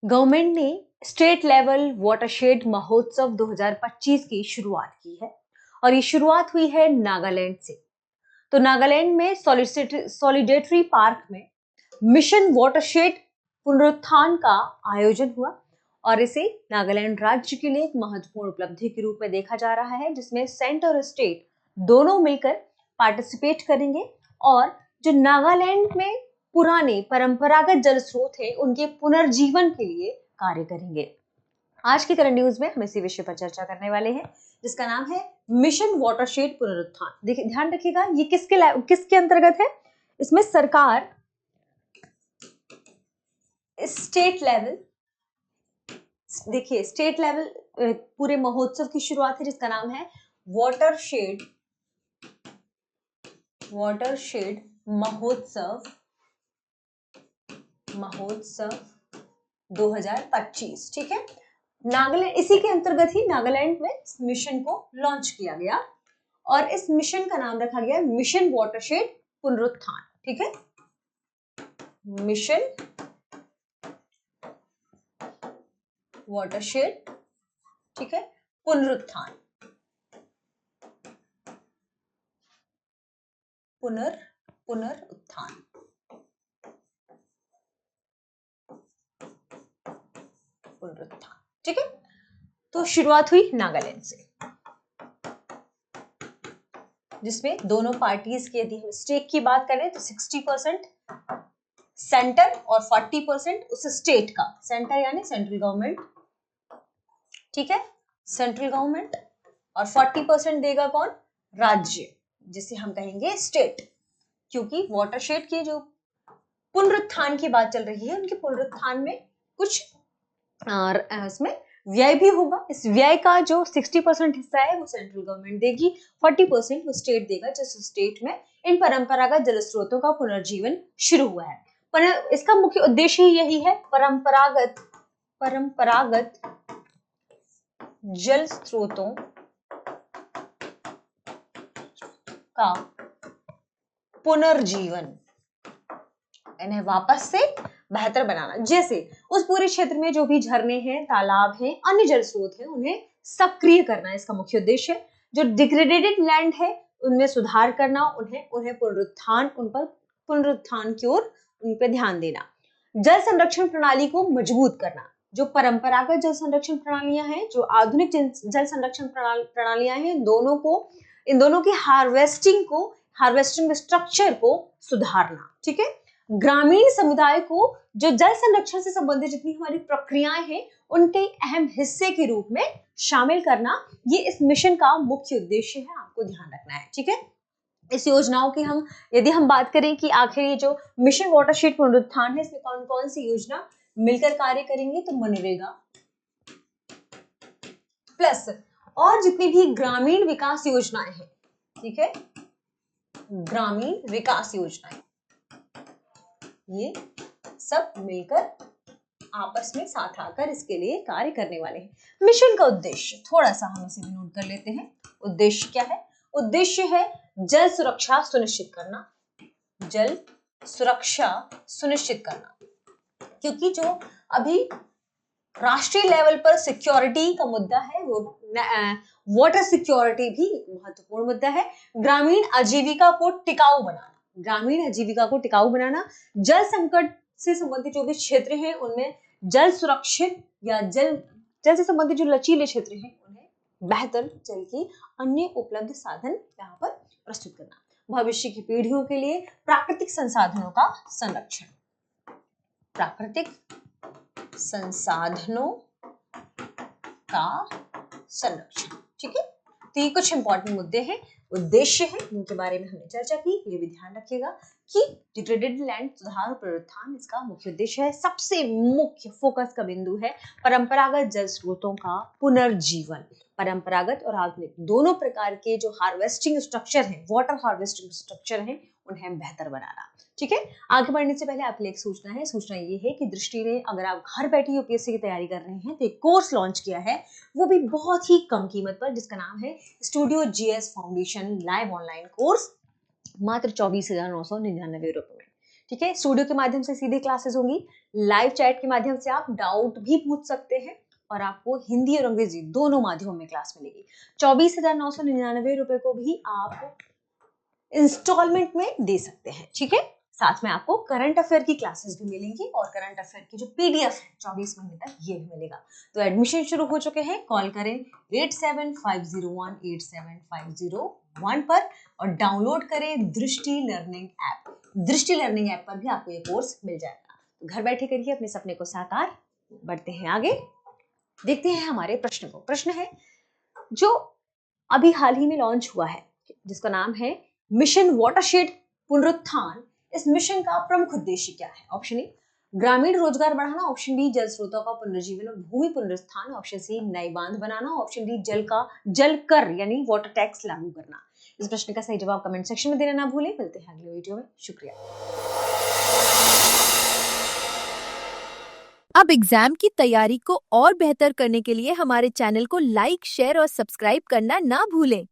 Government ने state level watershed महोत्सव 2025 की शुरुआत की है और ये शुरुआत हुई है नागालैंड से। तो नागालैंड में सॉलिडेटरी पार्क में मिशन वाटरशेड पुनरुत्थान का आयोजन हुआ और इसे नागालैंड राज्य के लिए एक महत्वपूर्ण उपलब्धि के रूप में देखा जा रहा है, जिसमें सेंटर और स्टेट दोनों मिलकर पार्टिसिपेट करेंगे और जो नागालैंड में पुराने परंपरागत जल स्रोत हैं उनके पुनर्जीवन के लिए कार्य करेंगे। आज की करंट न्यूज में हम इसी विषय पर चर्चा करने वाले हैं, जिसका नाम है मिशन वाटरशेड पुनरुत्थान। देखिए, ध्यान रखिएगा, ये किसके अंतर्गत है। इसमें सरकार स्टेट लेवल, देखिए स्टेट लेवल पूरे महोत्सव की शुरुआत है, जिसका नाम है वाटरशेड महोत्सव 2025। ठीक है, नागालैंड, इसी के अंतर्गत ही नागालैंड में इस मिशन को लॉन्च किया गया और इस मिशन का नाम रखा गया मिशन वाटरशेड पुनरुत्थान। ठीक है, मिशन वाटरशेड, ठीक है, पुनरुत्थान, पुनरुत्थान। ठीक है, तो शुरुआत हुई नागालैंड से, जिसमें दोनों पार्टीज की, यदि हम स्टेक की बात करें तो 60% सेंटर और 40% उस स्टेट का। सेंटर यानी सेंट्रल गवर्नमेंट, ठीक है, सेंट्रल गवर्नमेंट, और 40% देगा कौन? राज्य, जिसे हम कहेंगे स्टेट। क्योंकि वाटरशेड के जो पुनरुत्थान की बात चल रही है, उनके पुनरुत्थान में कुछ इसमें व्यय भी होगा। इस व्यय का जो 60% हिस्सा है वो सेंट्रल गवर्नमेंट देगी, 40% वो स्टेट देगा, जिस स्टेट में इन परंपरागत जल स्रोतों का पुनर्जीवन शुरू हुआ है। पर इसका मुख्य उद्देश्य ही यही है, परंपरागत जल स्रोतों का पुनर्जीवन, इन्हें वापस से बेहतर बनाना। जैसे उस पूरे क्षेत्र में जो भी झरने हैं, तालाब हैं, अन्य जल स्रोत हैं, उन्हें सक्रिय करना इसका मुख्य उद्देश्य है। जो डिग्रेडेड लैंड है उनमें सुधार करना, उन्हें पुनरुत्थान की ओर उन पे ध्यान देना। जल संरक्षण प्रणाली को मजबूत करना। जो परंपरागत जल संरक्षण प्रणालियां हैं, जो आधुनिक जल संरक्षण प्रणालियां हैं, इन दोनों की हार्वेस्टिंग स्ट्रक्चर को सुधारना। ठीक है, ग्रामीण समुदाय को जो जल संरक्षण से संबंधित जितनी हमारी प्रक्रियाएं हैं उनके अहम हिस्से के रूप में शामिल करना, ये इस मिशन का मुख्य उद्देश्य है, आपको ध्यान रखना है। ठीक है, इस योजनाओं की यदि हम बात करें कि आखिर ये जो मिशन वाटरशेड पुनरुत्थान है, इसमें कौन कौन सी योजना मिलकर कार्य करेंगे, तो मनरेगा प्लस और जितनी भी ग्रामीण विकास योजनाएं हैं, ठीक है, ग्रामीण विकास योजनाएं, ये सब मिलकर आपस में साथ आकर इसके लिए कार्य करने वाले हैं। मिशन का उद्देश्य थोड़ा सा हम इसे भी नोट कर लेते हैं। उद्देश्य क्या है? उद्देश्य है जल सुरक्षा सुनिश्चित करना, जल सुरक्षा सुनिश्चित करना। क्योंकि जो अभी राष्ट्रीय लेवल पर सिक्योरिटी का मुद्दा है, वो वाटर सिक्योरिटी भी महत्वपूर्ण मुद्दा है। ग्रामीण आजीविका को टिकाऊ बनाना, जल संकट से संबंधित जो भी क्षेत्र हैं उनमें जल सुरक्षित या जल से संबंधित जो लचीले क्षेत्र हैं उन्हें बेहतर जल की अन्य उपलब्ध साधन यहाँ पर प्रस्तुत करना। भविष्य की पीढ़ियों के लिए प्राकृतिक संसाधनों का संरक्षण, ठीक है। तो ये कुछ इंपॉर्टेंट मुद्दे हैं, उद्देश्य है, जिनके बारे में हमने चर्चा की। ये भी ध्यान रखिएगा कि डिग्रेडेड लैंड सुधार और पुनरुत्थान इसका मुख्य उद्देश्य है। सबसे मुख्य फोकस का बिंदु है परंपरागत जल स्रोतों का पुनर्जीवन। परंपरागत और आधुनिक दोनों प्रकार के जो हार्वेस्टिंग स्ट्रक्चर हैं, वाटर हार्वेस्टिंग स्ट्रक्चर हैं, उन्हें बेहतर बनाना। ठीक है, आगे बढ़ने से पहले आपके लिए एक सूचना है। सूचना ये है कि दृष्टि ने, अगर आप घर बैठे यूपीएससी की तैयारी कर रहे हैं, तो एक कोर्स लॉन्च किया है, वो भी बहुत ही कम कीमत पर, जिसका नाम है studio GS foundation live online course, मात्र 24,999 रुपए में। ठीक है, स्टूडियो के माध्यम से सीधे क्लासेस होंगी, लाइव चैट के माध्यम से आप डाउट भी पूछ सकते हैं और आपको हिंदी और अंग्रेजी दोनों माध्यमों में क्लास मिलेगी। 24,999 रुपए को भी आप इंस्टॉलमेंट में दे सकते हैं। ठीक है, साथ में आपको करंट अफेयर की क्लासेस भी मिलेंगी और करंट अफेयर की जो पीडीएफ है 24 महीने तक ये भी मिलेगा। तो एडमिशन शुरू हो चुके हैं, कॉल करें 8750187501 पर और डाउनलोड करें दृष्टि लर्निंग ऐप। दृष्टि लर्निंग ऐप पर भी आपको ये कोर्स मिल जाएगा। तो घर बैठे करिए अपने सपने को साकार। बढ़ते हैं आगे, देखते हैं हमारे प्रश्न को। प्रश्न है जो अभी हाल ही में लॉन्च हुआ है जिसका नाम है मिशन वाटरशेड पुनरुत्थान, इस मिशन का प्रमुख उद्देश्य क्या है? ऑप्शन ए ग्रामीण रोजगार बढ़ाना, ऑप्शन बी जल स्रोतों का पुनर्जीवन और भूमि पुनरुत्थान, ऑप्शन सी नए बांध बनाना, ऑप्शन डी जल कर यानी वाटर टैक्स लागू करना। इस प्रश्न का सही जवाब कमेंट सेक्शन में देना ना भूलें। मिलते हैं अगले वीडियो में, शुक्रिया। अब एग्जाम की तैयारी को और बेहतर करने के लिए हमारे चैनल को लाइक, शेयर और सब्सक्राइब करना ना भूलें।